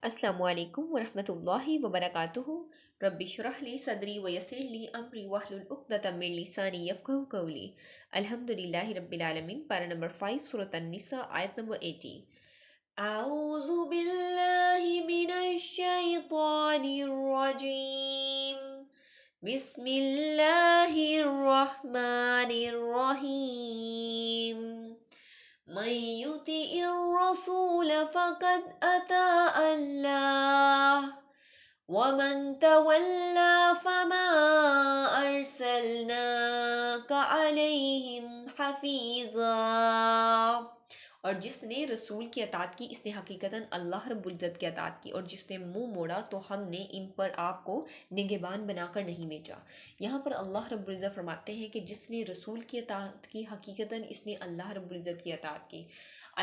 अस्सलामु अलैकुम वरहमतुल्लाहि वबरकातुहू। रब्बि इश्रह ली सदरी वयस्सिर ली अमरी वहलुल उक़्दतम मिन लिसानी यफ़क़हू क़ौली। अल्हम्दुलिल्लाहि रब्बिल आलमीन। पारा नंबर 5 सूरत अन-निसा आयत नंबर 80। अऊज़ु बिल्लाहि मिनश शैतानिर रजीम। बिस्मिल्लाहिर रहमानिर रहीम। मन युतिइर रसूल फ़क़द अता अल्लाह वमन तवल्ला फमा अरसलनाका अलैहिम हफ़ीज़ा। और जिसने रसूल की अताअत की इसने हकीकतन अल्लाह रब्बुल इज़्ज़त की अताअत की, और जिसने मुंह मोड़ा तो हमने इन पर आपको निगहबान बनाकर नहीं भेजा। यहाँ पर अल्लाह रब्बुल इज़्ज़त फरमाते हैं कि जिसने रसूल की अताअत की हकीकतन इसने अल्लाह रब्बुल इज़्ज़त की अताअत की।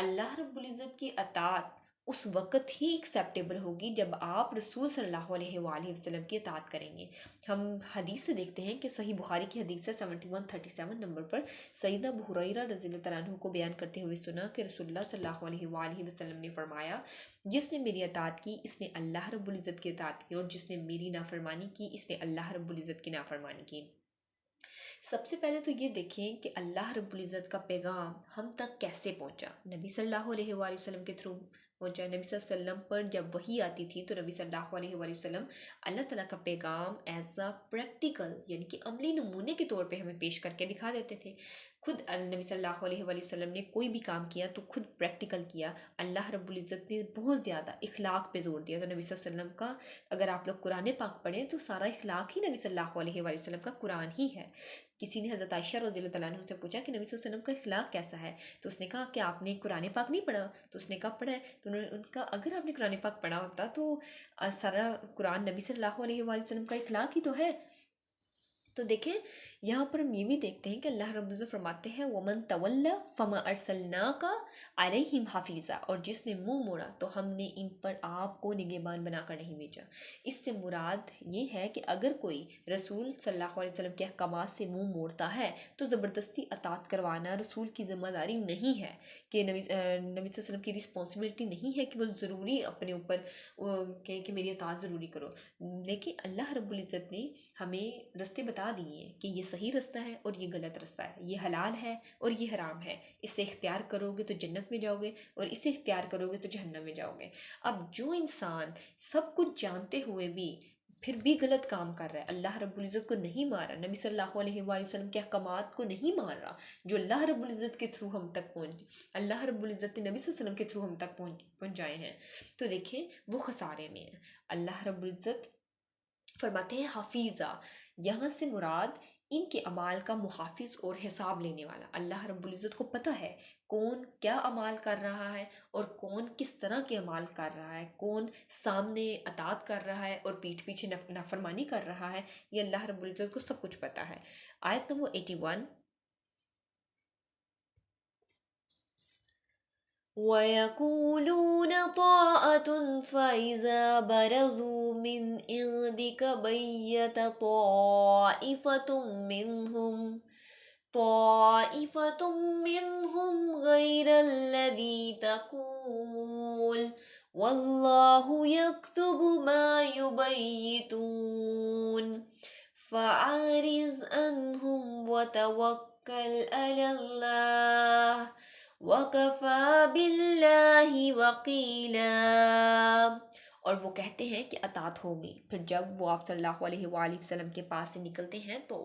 अल्लाह रब्बुल इज़्ज़त की अताअत उस वक़्त ही एक्सेप्टेबल होगी जब आप रसूल सल्लल्लाहु अलैहि वसल्लम की अताअत करेंगे। हम हदीस से देखते हैं कि सही बुखारी की हदीस है 7137 नंबर पर सईदा अबू हुरैरा रज़ियल्लाहु तआला अन्हु को बयान करते हुए सुना कि रसूलुल्लाह सल्लल्लाहु अलैहि वसल्लम ने फरमाया, जिसने मेरी अताअत की इसने अल्लाह रब्बुल इज़्ज़त की अताअत की, और जिसने मेरी नाफरमानी की इसने अल्लाह रब्बुल इज़्ज़त की नाफरमानी की। सबसे पहले तो ये देखें कि अल्लाह रब्बुल इज़्ज़त का पैगाम हम तक कैसे पहुंचा। नबी सल्लल्लाहु अलैहि वसल्लम के थ्रू पहुंचा। नबी सल्लल्लाहु अलैहि वसल्लम पर जब वही आती थी तो नबी सल्लल्लाहु अलैहि वसल्लम अल्लाह ताला का पैगाम एज अ प्रैक्टिकल यानी कि अमली नमूने के तौर पे हमें पेश करके दिखा देते थे। खुद नबी सल्लल्लाहु अलैहि वसल्लम ने कोई भी काम किया तो खुद प्रैक्टिकल किया। अल्लाह रब्बुल इज़्ज़त ने बहुत ज़्यादा इखलाक पे जोर दिया। तो नबी सल्लल्लाहु अलैहि वसल्लम का अगर आप लोग कुरान पाक पढ़ें तो सारा इखलाक ही नबी सल्लल्लाहु अलैहि वसल्लम का कुरान ही है। किसी ने हज़रत आयशा रज़ियल्लाहु तआला अन्हा से पूछा कि नबी सल्लल्लाहु अलैहि वसल्लम का इखलाक कैसा है, तो उसने कहा कि आपने कुरान पाक नहीं पढ़ा। तो उसने कहा पढ़ा है। तो उन्होंने उनका अगर आपने कुरान पाक पढ़ा होता तो सारा कुरान नबी सल्लल्लाहु अलैहि वसल्लम का इखलाक ही तो है। तो देखें यहाँ पर हम ये भी देखते हैं कि अल्लाह रब्बुल इज़्ज़त फरमाते हैं वमन तवल्ला फमा अरसलनाका अलैहिम हफीज़ा, और जिसने मुंह मोड़ा तो हमने इन पर आपको निगहबान बनाकर नहीं भेजा। इससे मुराद ये है कि अगर कोई रसूल सल्लल्लाहु अलैहि वसल्लम के अहकामात से मुंह मोड़ता है तो ज़बरदस्ती अतात करवाना रसूल की ज़िम्मेदारी नहीं है, कि नबी सल्लल्लाहु अलैहि वसल्लम की रिस्पॉन्सिबिलिटी नहीं है कि वो ज़रूरी अपने ऊपर कि मेरी अतात ज़रूरी करो। लेकिन अल्लाह रब्बुल इज़्ज़त ने हमें रास्ते बता दिए हैं कि ये सही रास्ता है और ये गलत रास्ता है, ये हलाल है और ये हराम है। इसे इख्तियार करोगे तो जन्नत में जाओगे और इसे इख्तियार करोगे तो जहन्नम में जाओगे। अब जो इंसान सब कुछ जानते हुए भी फिर भी गलत काम कर रहा है, अल्लाह रब्बुल इज़्ज़त को नहीं मान रहा, नबी सल्लल्लाहु अलैहि वसल्लम के अहकामात को नहीं मान रहा, जो अल्लाह रब्बुल इज़्ज़त के थ्रू हम तक पहुंच अल्लाह रब्बुल इज़्ज़त ने नबी सल्लल्लाहु अलैहि वसल्लम के थ्रू हम तक पहुंचाए हैं, तो देखें वो खसारे में है। अल्लाह रब्बुल इज़्ज़त फरमाते हैं हफीज़ा, यहाँ से मुराद इनके अमाल का मुहाफिज और हिसाब लेने वाला। अल्लाह रब्बुल इज़्ज़त को पता है कौन क्या अमाल कर रहा है और कौन किस तरह के अमाल कर रहा है, कौन सामने अतात कर रहा है और पीठ पीछे नाफरमानी कर रहा है। ये अल्लाह रब्बुल इज़्ज़त को सब कुछ पता है। आयत नंबर 81। ويقولون طاعة فإذا برزوا من عندك بيت طائفة منهم غير الذي تقول والله يكتب ما يبيتون فأعرض عنهم وتوكل على الله वकफ़ा बिल्लाहि वकीला। और वो कहते हैं कि अतात होगी। फिर जब वो आप सल्लल्लाहु अलैहि वसल्लम के पास से निकलते हैं तो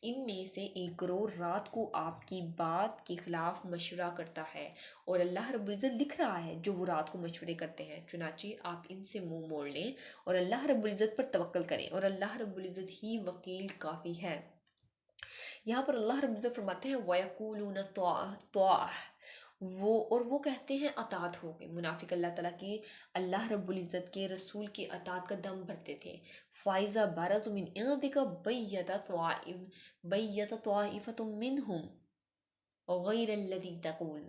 इनमें से एक गिरोह रात को आपकी बात के खिलाफ मशवरा करता है, और अल्लाह रब्बुल इज़्ज़त लिख रहा है जो वो रात को मशवरे करते हैं। चुनाचे आप इनसे मुंह मोड़ लें और अल्लाह रब्बुल इज़्ज़त पर तवक्कल करें, और अल्लाह रब्बुल इज़्ज़त ही वकील काफ़ी है। यहाँ पर अल्लाह रब्बुल इज़्ज़त फरमाते हैं वयक़ूलून तौआ, वो कहते हैं अतात हो गए। मुनाफिक अल्लाह ताला की अल्लाह रब्बुल इज़्ज़त के रसूल की अतात का दम भरते थे। फ़ाइज़ा बरज़ु मिन इंदिका बय्यत त्वाइफ़तुम मिनहुम गैरल्लज़ी तक़ूल।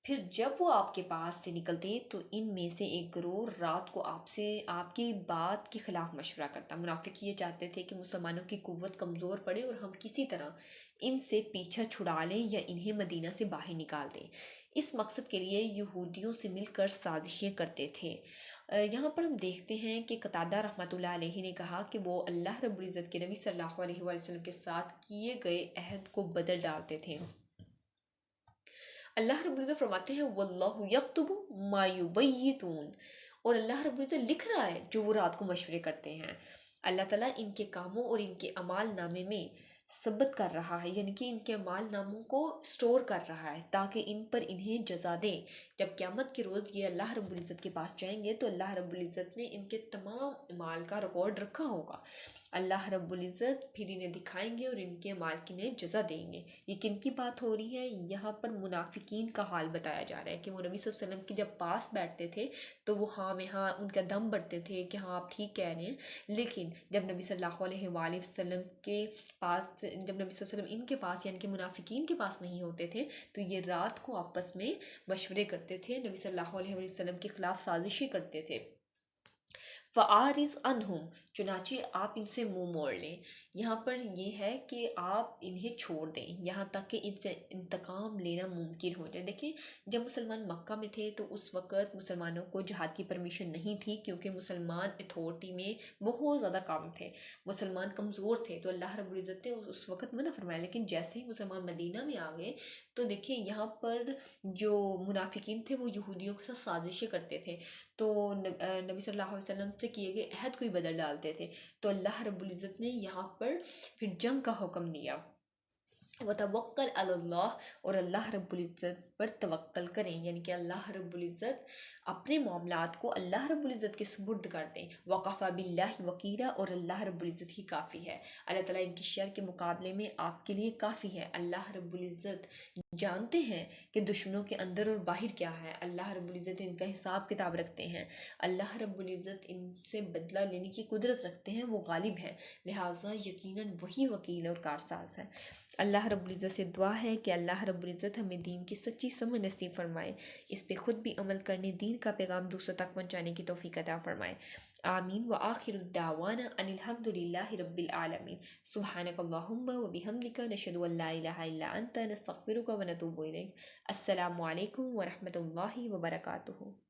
फिर जब वो आपके पास से निकलते तो इनमें से एक गिरोह रात को आपसे आपकी बात के खिलाफ मशवरा करता। मुनाफिक ये चाहते थे कि मुसलमानों की कुव्वत कमज़ोर पड़े और हम किसी तरह इनसे पीछा छुड़ा लें या इन्हें मदीना से बाहर निकाल दें। इस मकसद के लिए यहूदियों से मिलकर साजिशें करते थे। یہاں پر ہم دیکھتے ہیں کہ قتادہ رحمۃ اللہ علیہ نے کہا کہ وہ اللہ رب العزت کے نبی صلی اللہ علیہ وآلہ وسلم کے ساتھ کیے گئے عہد کو بدل ڈالتے تھے۔ اللہ رب العزت فرماتے ہیں واللہ یکتب ما یبیتون، اور اللہ رب العزت لکھ رہا ہے جو وہ رات کو مشورے کرتے ہیں۔ اللہ تعالیٰ ان کے کاموں اور ان کے اعمال نامے میں ثبت کر رہا ہے، یعنی کہ ان کے اعمال ناموں کو سٹور کر رہا ہے تاکہ ان پر انہیں جزا دے۔ جب قیامت کے روز یہ اللہ رب العزت کے پاس جائیں گے تو اللہ رب العزت نے ان کے تمام اعمال کا ریکارڈ رکھا ہوگا۔ اللہ رب العزت پھر انہیں دکھائیں گے اور ان کے اعمال کی انہیں جزا دیں گے۔ یہ کن کی بات ہو رہی ہے؟ یہاں پر منافقین کا حال بتایا جا رہا ہے کہ وہ نبی صلی اللہ علیہ وسلم کے جب پاس بیٹھتے تھے تو وہ ہاں میں ہاں ان کا دم بڑھتے تھے کہ ہاں آپ ٹھیک کہہ رہے ہیں، لیکن جب نبی صلی اللہ علیہ وآلہ وسلم کے پاس، جب نبی صلی اللہ علیہ وسلم ان کے پاس یعنی کہ منافقین کے پاس نہیں ہوتے تھے تو یہ رات کو آپس میں مشورے کرتے تھے، نبی صلی اللہ علیہ وآلہ وسلم کے خلاف سازشیں کرتے تھے۔ فَأَعْرِضْ عَنْهُمْ، چنانچہ آپ ان سے منہ موڑ لیں۔ یہاں پر یہ ہے کہ آپ انہیں چھوڑ دیں یہاں تک کہ ان سے انتقام لینا ممکن ہو جائے۔ دیکھیں جب مسلمان مکہ میں تھے تو اس وقت مسلمانوں کو جہاد کی پرمیشن نہیں تھی کیونکہ مسلمان اتھارٹی میں بہت زیادہ کم تھے، مسلمان کمزور تھے، تو اللہ رب العزت نے اس وقت منع فرمایا۔ لیکن جیسے ہی مسلمان مدینہ میں آ گئے تو دیکھیں یہاں پر جو منافقین تھے وہ یہودیوں کے ساتھ سازشیں کرتے تھے، تو نبی صلی اللہ علیہ وسلم سے کیے گئے عہد کو ہی بدل ڈالتے تھے۔ تو اللہ رب العزت نے یہاں پر پھر جنگ کا حکم دیا۔ وَتَوَکَّلْ عَلَى اللَّهِ، اور اللہ رب العزت پر توکل کریں، یعنی کہ اللہ رب العزت اپنے معاملات کو اللہ رب العزت کے سپرد کر دیں۔ وَقَفَى بِاللَّهِ وَكِيلًا، اور اللہ رب العزت ہی کافی ہے، اللہ تعالیٰ ان کی شر کے مقابلے میں آپ کے لیے کافی ہے۔ اللہ رب العزت جانتے ہیں کہ دشمنوں کے اندر اور باہر کیا ہے، اللہ رب العزت ان کا حساب کتاب رکھتے ہیں، اللہ رب العزت ان سے بدلہ لینے کی قدرت رکھتے ہیں، وہ غالب ہے، لہٰذا یقیناً وہی وکیل اور کارساز ہے۔ اللہ رب العزت سے دعا ہے کہ اللہ رب العزت ہمیں دین کی سچی سمجھ نصیب فرمائے، اس پہ خود بھی عمل کرنے، دین کا پیغام دوسروں تک پہنچانے کی توفیق عطا فرمائے، آمین۔ وآخر الدعوانا ان الحمد للہ رب العالمین، سبحانک اللہم وبحمدک، نشہد ان لا الہ الا انت، نستغفرک ونتوب الیک۔ السلام علیکم ورحمۃ اللہ وبرکاتہ۔